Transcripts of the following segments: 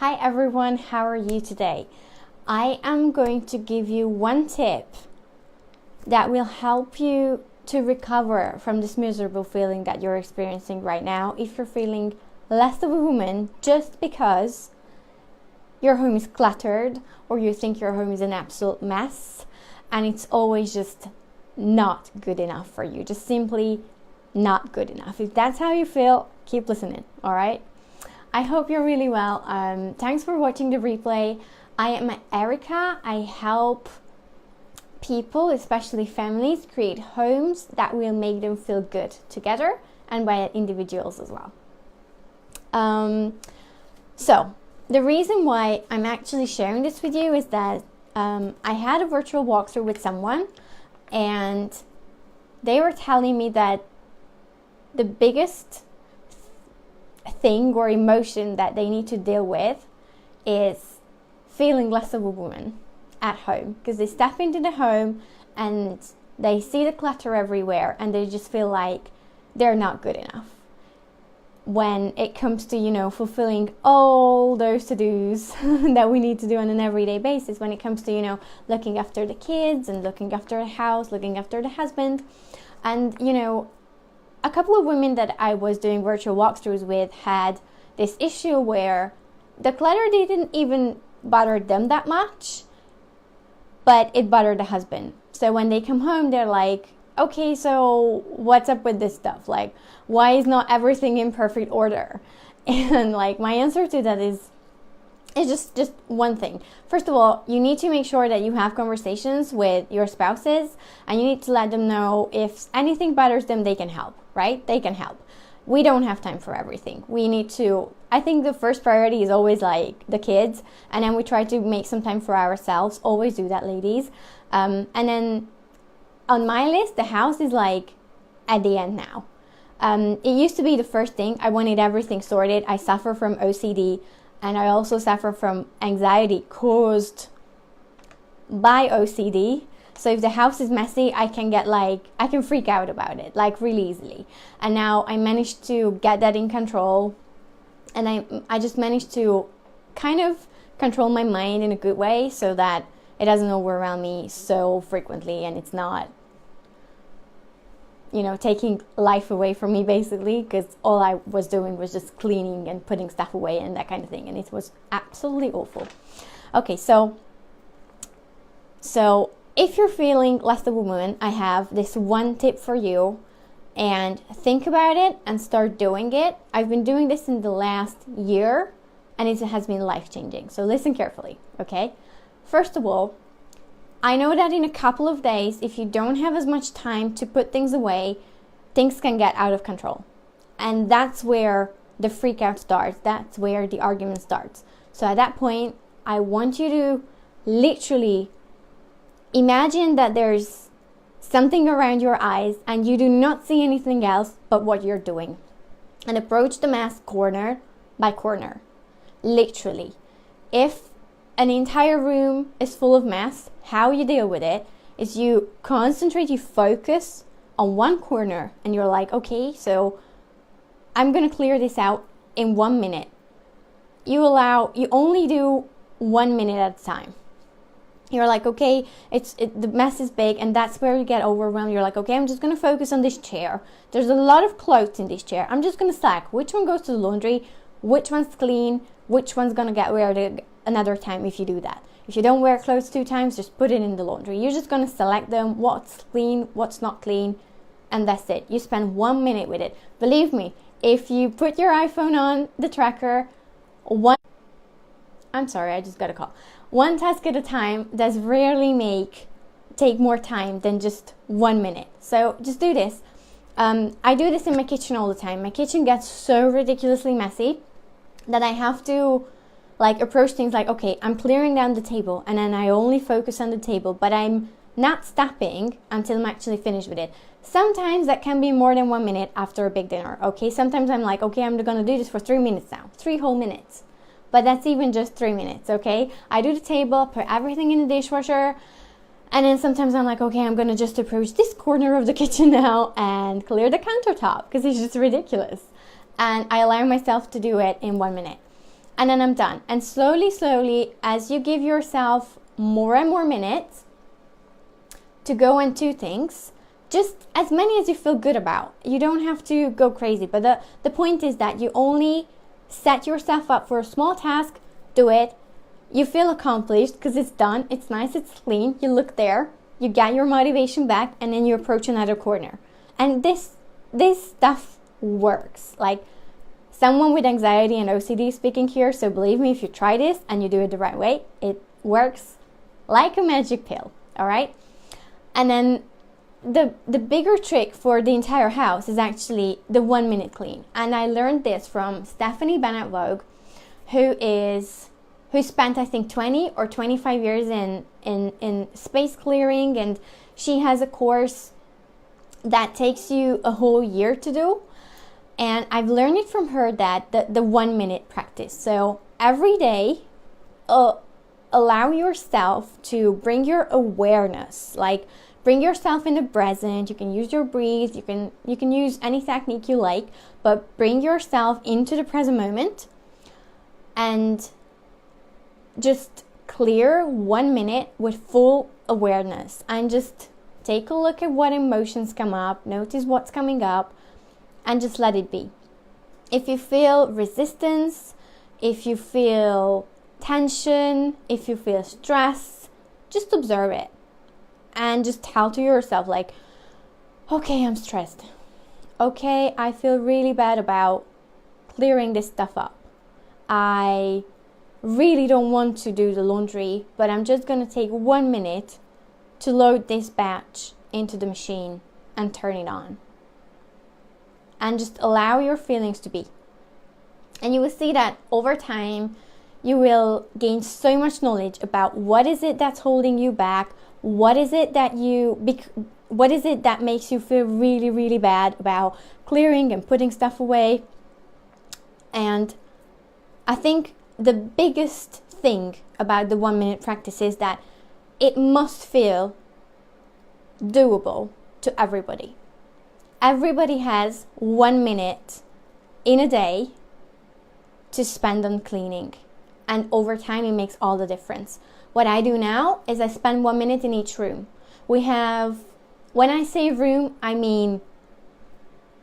Hi everyone, how are you today? I am going to give you one tip that will help you to recover from this miserable feeling that you're experiencing right now if you're feeling less of a woman just because your home is cluttered or you think your home is an absolute mess and it's always just not good enough for you, just simply not good enough. If that's how you feel, keep listening, all right? I hope you're really well. Thanks for watching the replay. I am Erica. I help people, especially families, create homes that will make them feel good together and by individuals as well. So the reason why I'm actually sharing this with you is that I had a virtual walkthrough with someone and they were telling me that the biggest thing or emotion that they need to deal with is feeling less of a woman at home, because they step into the home and they see the clutter everywhere and they just feel like they're not good enough when it comes to, fulfilling all those to-dos that we need to do on an everyday basis, when it comes to, looking after the kids and looking after the house, looking after the husband. And, a couple of women that I was doing virtual walkthroughs with had this issue where the clutter didn't even bother them that much, but it bothered the husband. So when they come home, they're like, okay, so what's up with this stuff? Like, why is not everything in perfect order? And like, my answer to that is just one thing. First of all, you need to make sure that you have conversations with your spouses and you need to let them know if anything bothers them, they can help, right? They can help. We don't have time for everything. I think the first priority is always like the kids, and then we try to make some time for ourselves. Always do that, ladies. And then on my list, the house is like at the end now. It used to be the first thing. I wanted everything sorted. I suffer from OCD. And I also suffer from anxiety caused by OCD. So if the house is messy, I can freak out about it, like really easily. And now I managed to get that in control. And I just managed to kind of control my mind in a good way so that it doesn't overwhelm me so frequently and it's not, taking life away from me basically, because all I was doing was just cleaning and putting stuff away and that kind of thing. And it was absolutely awful. Okay, so if you're feeling less of a woman, I have this one tip for you, and think about it and start doing it. I've been doing this in the last year and it has been life-changing. So listen carefully, okay? First of all, I know that in a couple of days, if you don't have as much time to put things away, things can get out of control. And that's where the freak out starts. That's where the argument starts. So at that point, I want you to literally imagine that there's something around your eyes and you do not see anything else but what you're doing. And approach the mess corner by corner. Literally. If an entire room is full of mess, how you deal with it is you concentrate, you focus on one corner and you're like, okay, so I'm going to clear this out in 1 minute. You only do 1 minute at a time. You're like, okay, the mess is big, and that's where you get overwhelmed. You're like, okay, I'm just going to focus on this chair. There's a lot of clothes in this chair. I'm just going to select which one goes to the laundry, which one's clean, which one's going to get wear another time if you do that. If you don't wear clothes 2 times, just put it in the laundry. You're just going to select them, what's clean, what's not clean, and that's it. You spend 1 minute with it. Believe me, if you put your iPhone on the tracker, I just got a call. One task at a time does rarely take more time than just 1 minute. So just do this. I do this in my kitchen all the time. My kitchen gets so ridiculously messy that I have to approach things like, okay, I'm clearing down the table, and then I only focus on the table, but I'm not stopping until I'm actually finished with it. Sometimes that can be more than 1 minute after a big dinner, okay? Sometimes I'm like, okay, I'm gonna do this for 3 minutes now, 3 whole minutes. But that's even just 3 minutes, okay? I do the table, put everything in the dishwasher, and then sometimes I'm like, okay, I'm gonna just approach this corner of the kitchen now and clear the countertop, because it's just ridiculous. And I allow myself to do it in 1 minute. and then I'm done. And slowly, as you give yourself more and more minutes to go and do things, just as many as you feel good about. You don't have to go crazy, but the point is that you only set yourself up for a small task, do it, you feel accomplished because it's done, it's nice, it's clean, you look there, you get your motivation back, and then you approach another corner. And this stuff works. Like, someone with anxiety and OCD speaking here, so believe me, if you try this and you do it the right way, it works like a magic pill, all right? And then the bigger trick for the entire house is actually the 1 minute clean. And I learned this from Stephanie Bennett Vogue, who spent, I think, 20 or 25 years in space clearing, and she has a course that takes you a whole year to do. And I've learned it from her that the 1 minute practice. So every day, allow yourself to bring your awareness, like bring yourself in the present. You can use your breathe, you can use any technique you like, but bring yourself into the present moment and just clear 1 minute with full awareness, and just take a look at what emotions come up, notice what's coming up, and just let it be. If you feel resistance, if you feel tension, if you feel stress, just observe it and just tell to yourself, like, okay, I'm stressed. Okay, I feel really bad about clearing this stuff up. I really don't want to do the laundry, but I'm just going to take 1 minute to load this batch into the machine and turn it on. And just allow your feelings to be. And you will see that over time, you will gain so much knowledge about what is it that's holding you back, what is it that makes you feel really, really bad about clearing and putting stuff away. And I think the biggest thing about the 1 minute practice is that it must feel doable to everybody. Everybody has 1 minute in a day to spend on cleaning. And over time, it makes all the difference. What I do now is I spend 1 minute in each room. We have, when I say room, I mean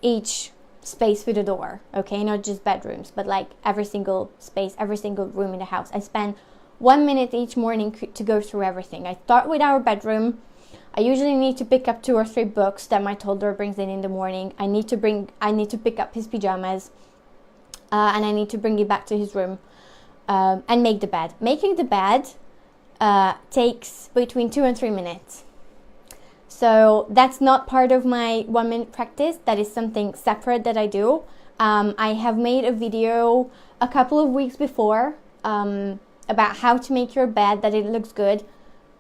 each space with a door, okay? Not just bedrooms, but like every single space, every single room in the house. I spend 1 minute each morning to go through everything. I start with our bedroom. I usually need to pick up 2 or 3 books that my toddler brings in the morning. I need to pick up his pajamas, and I need to bring it back to his room, and make the bed. Making the bed takes between 2 and 3 minutes. So that's not part of my 1 minute practice. That is something separate that I do. I have made a video a couple of weeks before about how to make your bed that it looks good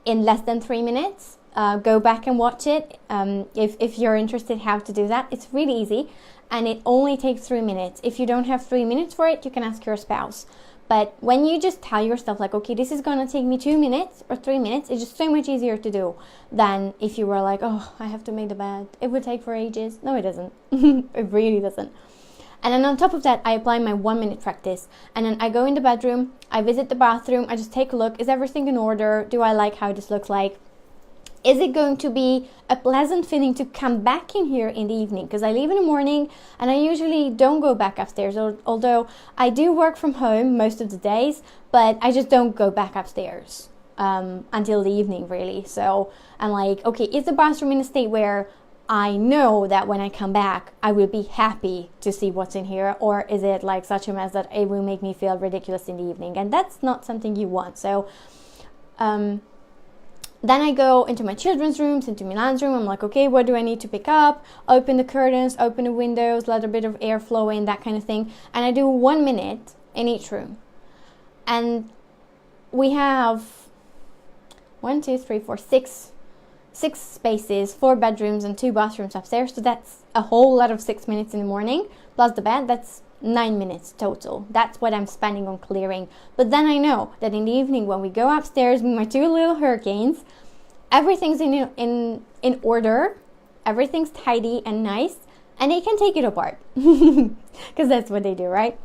in less than 3 minutes. Go back and watch it if you're interested how to do that. It's really easy, and it only takes 3 minutes. If you don't have 3 minutes for it, you can ask your spouse. But when you just tell yourself, like, okay, this is going to take me 2 minutes or 3 minutes, it's just so much easier to do than if you were like, oh, I have to make the bed. It would take for ages. No, it doesn't. It really doesn't. And then on top of that, I apply my 1 minute practice. And then I go in the bedroom, I visit the bathroom, I just take a look. Is everything in order? Do I like how this looks like? Is it going to be a pleasant feeling to come back in here in the evening? Because I leave in the morning and I usually don't go back upstairs, although I do work from home most of the days, but I just don't go back upstairs until the evening, really. So I'm like, okay, is the bathroom in a state where I know that when I come back, I will be happy to see what's in here? Or is it like such a mess that it will make me feel ridiculous in the evening? And that's not something you want. So, then I go into my children's rooms, into Milan's room. I'm like, okay, what do I need to pick up? Open the curtains, open the windows, let a bit of air flow in, that kind of thing. And I do 1 minute in each room. And we have 6 spaces, 4 bedrooms and 2 bathrooms upstairs. So that's a whole lot of 6 minutes in the morning, plus the bed. That's 9 minutes total. That's what I'm spending on clearing. But then I know that in the evening when we go upstairs with my 2 little hurricanes, everything's in order, everything's tidy and nice, and they can take it apart because that's what they do, right?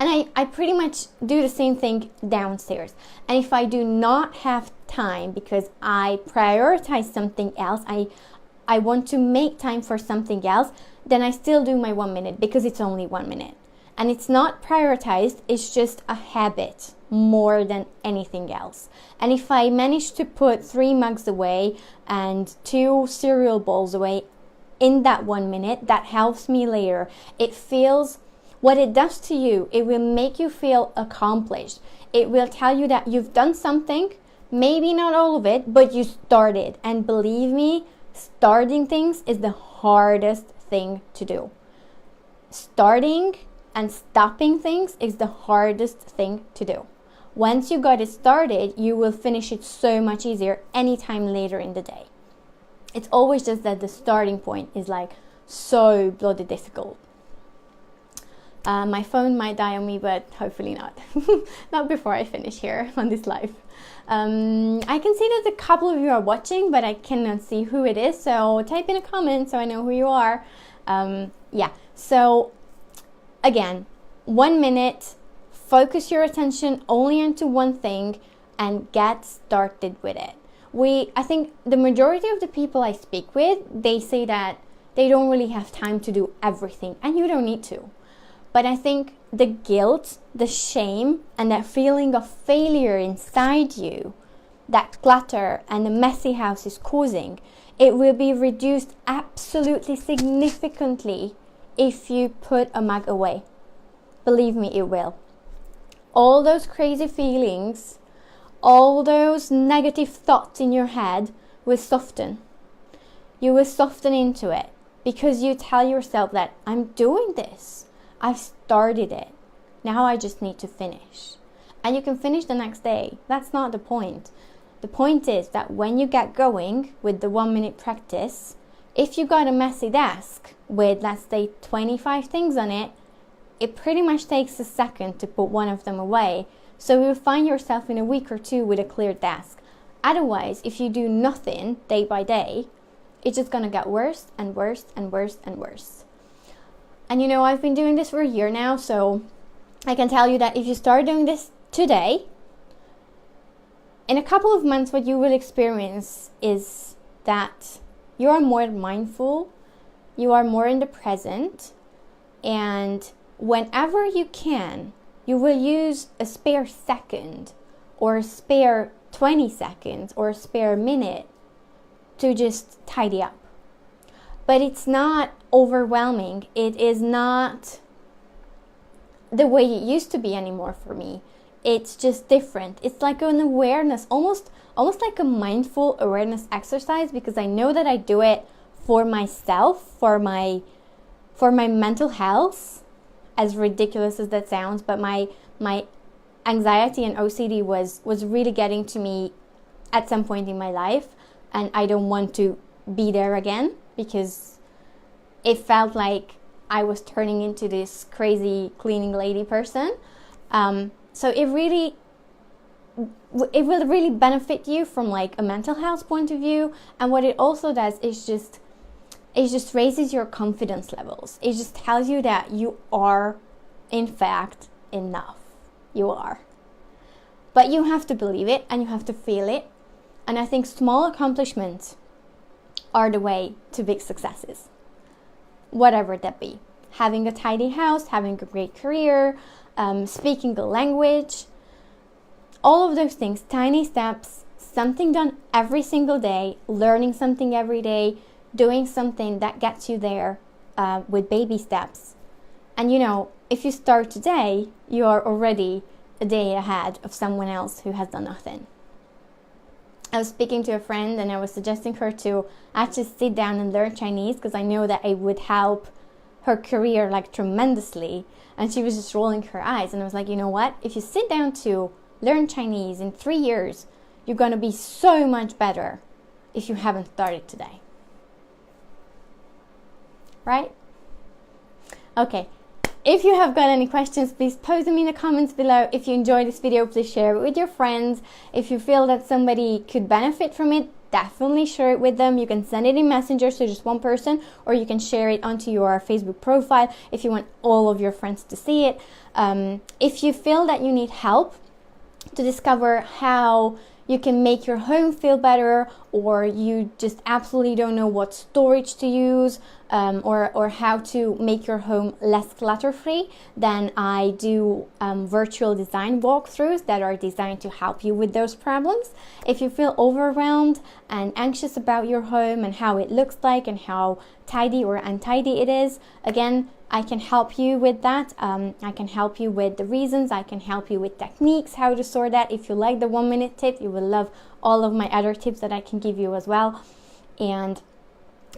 And I pretty much do the same thing downstairs. And if I do not have time because I prioritize something else, I want to make time for something else, then I still do my 1 minute because it's only 1 minute. And it's not prioritized, it's just a habit more than anything else. And if I manage to put 3 mugs away and 2 cereal bowls away in that 1 minute, that helps me later. It feels, what it does to you, it will make you feel accomplished. It will tell you that you've done something, maybe not all of it, but you started. And believe me, starting things is the hardest thing to do. Starting and stopping things is the hardest thing to do. Once you got it started, you will finish it so much easier anytime later in the day. It's always just that the starting point is like so bloody difficult. My phone might die on me, but hopefully not. Not before I finish here on this live. I can see that a couple of you are watching, but I cannot see who it is. So type in a comment so I know who you are. Yeah, so again, 1 minute, focus your attention only into one thing and get started with it. I think the majority of the people I speak with, they say that they don't really have time to do everything, and you don't need to. But I think the guilt, the shame, and that feeling of failure inside you, that clutter and the messy house is causing, it will be reduced absolutely significantly if you put a mug away. Believe me, it will. All those crazy feelings, all those negative thoughts in your head will soften. You will soften into it because you tell yourself that I'm doing this. I've started it. Now I just need to finish. And you can finish the next day. That's not the point. The point is that when you get going with the 1 minute practice, if you got a messy desk with, let's say, 25 things on it, it pretty much takes a second to put one of them away. So you'll find yourself in a week or 2 with a clear desk. Otherwise, if you do nothing day by day, it's just gonna get worse and worse and worse and worse. And you know, I've been doing this for a year now, so I can tell you that if you start doing this today, in a couple of months, what you will experience is that you are more mindful, you are more in the present, and whenever you can, you will use a spare second or a spare 20 seconds or a spare minute to just tidy up. But it's not overwhelming. It is not the way it used to be anymore for me. It's just different. It's like an awareness, almost like a mindful awareness exercise, because I know that I do it for myself, for my mental health, as ridiculous as that sounds, but my anxiety and OCD was really getting to me at some point in my life, and I don't want to be there again, because it felt like I was turning into this crazy cleaning lady person. So it will really benefit you from like a mental health point of view. And what it also does is just raises your confidence levels. It just tells you that you are, in fact, enough. You are. But you have to believe it and you have to feel it. And I think small accomplishments are the way to big successes, whatever that be. Having a tidy house, having a great career, speaking a language, all of those things, tiny steps, something done every single day, learning something every day, doing something that gets you there with baby steps. And you know, if you start today, you are already a day ahead of someone else who has done nothing. I was speaking to a friend and I was suggesting her to actually sit down and learn Chinese, because I know that it would help her career like tremendously. And she was just rolling her eyes, and I was like, you know what? If you sit down to learn Chinese in 3 years, you're going to be so much better if you haven't started today. Right? Okay. If you have got any questions, please post them in the comments below. If you enjoyed this video, please share it with your friends. If you feel that somebody could benefit from it, definitely share it with them. You can send it in Messenger, so just one person, or you can share it onto your Facebook profile if you want all of your friends to see it. If you feel that you need help to discover how you can make your home feel better, or you just absolutely don't know what storage to use, or how to make your home less clutter-free, then I do virtual design walkthroughs that are designed to help you with those problems. If you feel overwhelmed and anxious about your home and how it looks like and how tidy or untidy it is, again, I can help you with that. I can help you with the reasons. I can help you with techniques, how to sort that. If you like the 1-minute tip, you will love all of my other tips that I can give you as well. And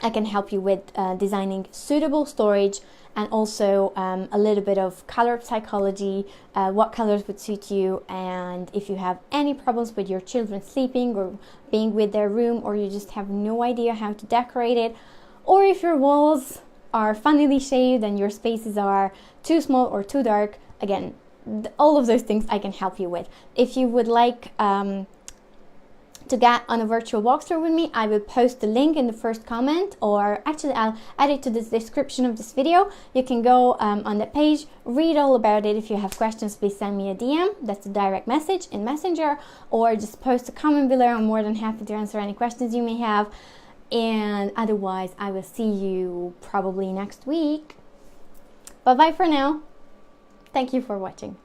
I can help you with designing suitable storage, and also a little bit of color psychology, what colors would suit you, and if you have any problems with your children sleeping or being with their room, or you just have no idea how to decorate it, or if your walls are funnily shaped and your spaces are too small or too dark, again, all of those things I can help you with. If you would like to get on a virtual walkthrough with me, I will post the link in the first comment, or actually I'll add it to the description of this video. You can go on the page, read all about it. If you have questions, please send me a DM. That's a direct message in Messenger, or just post a comment below. I'm more than happy to answer any questions you may have. And otherwise, I will see you probably next week. Bye bye for now. Thank you for watching.